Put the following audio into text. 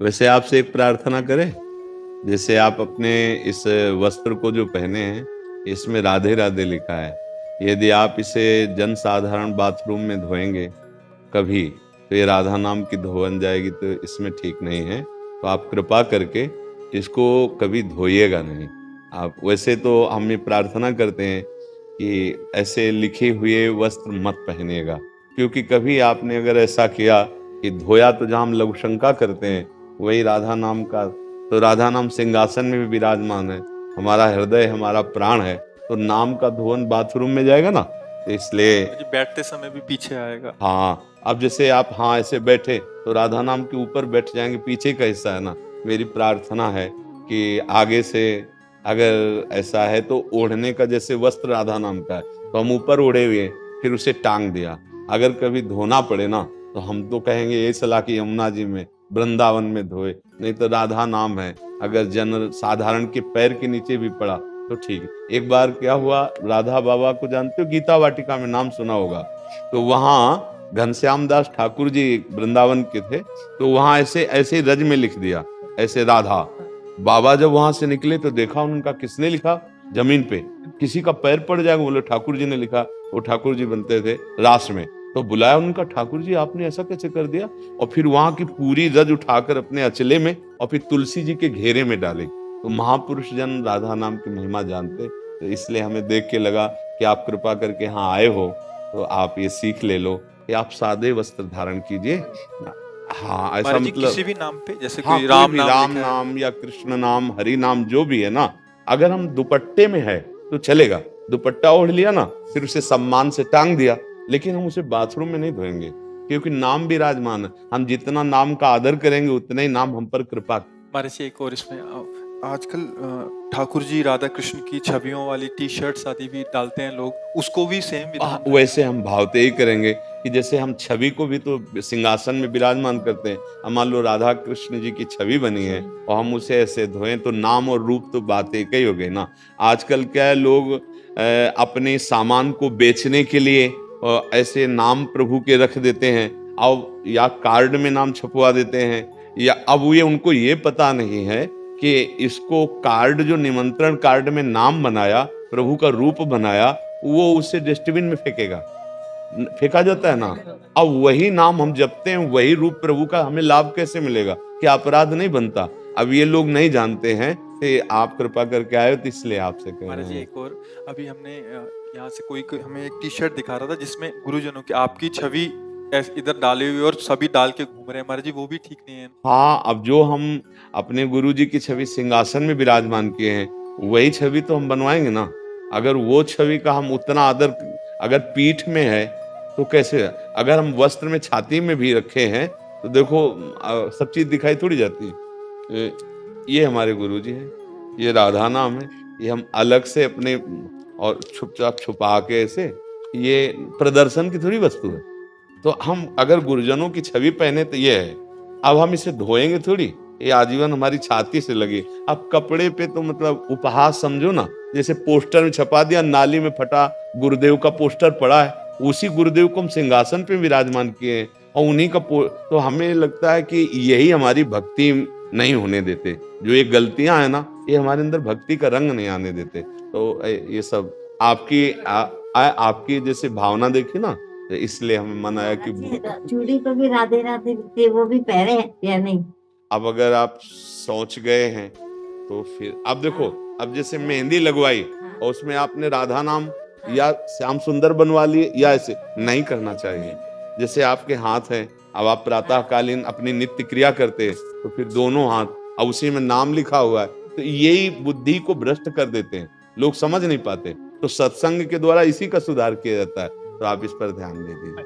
वैसे आपसे एक प्रार्थना करें? जैसे आप अपने इस वस्त्र को जो पहने हैं, इसमें राधे राधे लिखा है। यदि आप इसे जनसाधारण बाथरूम में धोएंगे कभी, तो ये राधा नाम की धोवन जाएगी, तो इसमें ठीक नहीं है। तो आप कृपा करके इसको कभी धोइएगा नहीं। आप वैसे तो हम ये प्रार्थना करते हैं कि ऐसे लिखे हुए वस्त्र मत पहनिएगा, क्योंकि कभी आपने अगर ऐसा किया कि धोया, तो जहाँ हम लघु शंका करते हैं वही राधा नाम का, तो राधा नाम सिंहासन में भी विराजमान है, हमारा हृदय हमारा प्राण है, तो नाम का धुवन बाथरूम में जाएगा ना, तो इसलिए जी, बैठते समय भी पीछे आएगा। हाँ। अब जैसे आप हाँ ऐसे बैठे तो राधा नाम के ऊपर बैठ जाएंगे, पीछे का हिस्सा है ना। मेरी प्रार्थना है कि आगे से अगर ऐसा है तो ओढ़ने का जैसे वस्त्र राधा नाम का है, तो हम ऊपर ओढ़े हुए फिर उसे टांग दिया। अगर कभी धोना पड़े ना, तो हम तो कहेंगे ये सलाह कि यमुना जी में वृंदावन में धोए, नहीं तो राधा नाम है, अगर जन साधारण के पैर के नीचे भी पड़ा तो ठीक है। एक बार क्या हुआ, राधा बाबा को जानते हो, गीता वाटिका में नाम सुना होगा, तो वहाँ घनश्याम दास ठाकुर जी वृंदावन के थे, तो वहाँ ऐसे ऐसे रज में लिख दिया, ऐसे राधा। बाबा जब वहां से निकले तो देखा उनका, किसने लिखा, जमीन पे किसी का पैर पड़ जाएगा, बोले ठाकुर जी ने लिखा। वो ठाकुर जी बनते थे रास में, तो बुलाया उनका, ठाकुर जी आपने ऐसा कैसे कर दिया। और फिर वहां की पूरी रज उठाकर अपने अचले में और फिर तुलसी जी के घेरे में डाले। तो महापुरुष जन राधा नाम की महिमा जानते, तो इसलिए हमें देख के लगा कि आप कृपा करके यहाँ आए हो, तो आप ये सीख ले लो कि आप सादे वस्त्र धारण कीजिए। हाँ, ऐसा महाराज जी, मतलब किसी भी नाम पे, जैसे हाँ, कोई कोई राम भी नाम राम लिखा है। नाम या कृष्ण नाम, हरि नाम, जो भी है ना, अगर हम दुपट्टे में है तो चलेगा। दुपट्टा ओढ़ लिया ना, फिर उसे सम्मान से टांग दिया, लेकिन हम उसे बाथरूम में नहीं धोएंगे, क्योंकि नाम विराजमान है। हम जितना नाम का आदर करेंगे उतना ही नाम हम पर कृपा। महाराज जी, एक और इसमें आजकल ठाकुर जी राधा कृष्ण की छवियों वाली टी शर्ट्स आदि भी डालते हैं लोग, उसको भी सेम विधान है? वैसे हम भावते ही करेंगे कि जैसे हम छवि को भी तो सिंहासन में विराजमान करते हैं। अब मान लो राधा कृष्ण जी की छवि बनी है और हम उसे ऐसे धोएं, तो नाम और रूप तो बात एक ही हो गई ना। आजकल क्या है, लोग अपने सामान को बेचने के लिए ऐसे नाम प्रभु के रख देते हैं, और या कार्ड में नाम छपवा देते हैं, या अब ये उनको ये पता नहीं है कि इसको कार्ड, जो निमंत्रण कार्ड में नाम बनाया, प्रभु का रूप बनाया, वो उसे डस्टबिन में फेंकेगा, फेंका जाता है ना। अब वही नाम हम जपते हैं, वही रूप प्रभु का, हमें लाभ कैसे मिलेगा, क्या अपराध नहीं बनता। अब ये लोग नहीं जानते हैं, तो आप कृपा करके आए हो, तो इसलिए आपसे कह महाराज रहे जी, हैं। एक और, अभी हमने यहाँ से कोई हमें एक टी शर्ट दिखा रहा था जिसमें गुरुजनों की आपकी छवि इधर डाली हुई और सभी डाल के घूम रहे हैं। महाराज जी, वो भी ठीक नहीं है। हाँ, अब जो हम अपने गुरु जी की छवि सिंहासन में विराजमान किए हैं, वही छवि तो हम बनवाएंगे ना। अगर वो छवि का हम उतना आदर अगर पीठ में है तो कैसे, अगर हम वस्त्र में छाती में भी रखे हैं, तो देखो सब चीज दिखाई थोड़ी जाती है। ये हमारे गुरु जी हैं, ये राधा नाम है, ये हम अलग से अपने और चुपचाप छुपा के ऐसे, ये प्रदर्शन की थोड़ी वस्तु है। तो हम अगर गुरुजनों की छवि पहने तो ये है। अब हम इसे धोएंगे थोड़ी, ये आजीवन हमारी छाती से लगी। अब कपड़े पे तो मतलब उपहास समझो ना, जैसे पोस्टर में छपा दिया, नाली में फटा गुरुदेव का पोस्टर पड़ा है, उसी गुरुदेव को हम सिंहासन पे विराजमान किए हैं, और उन्हीं का तो हमें लगता है कि यही हमारी भक्ति नहीं होने देते। जो ये गलतियां है ना, ये हमारे अंदर भक्ति का रंग नहीं आने देते। तो ये सब आपकी आपकी जैसे भावना देखी ना, तो इसलिए हमें मन आया कि चूड़ी को भी राधे राधे लिखते, वो भी पहने हैं या नहीं? अब अगर आप सोच गए हैं तो फिर अब देखो, अब जैसे मेहंदी लगवाई और उसमें आपने राधा नाम या श्याम सुंदर बनवा लिए, या ऐसे नहीं करना चाहिए। जैसे आपके हाथ हैं, अब आप प्रातःकालीन अपनी नित्य क्रिया करते हैं, तो फिर दोनों हाथ, अब उसी में नाम लिखा हुआ है, तो यही बुद्धि को भ्रष्ट कर देते हैं, लोग समझ नहीं पाते। तो सत्संग के द्वारा इसी का सुधार किया जाता है, तो आप इस पर ध्यान दे दीजिए।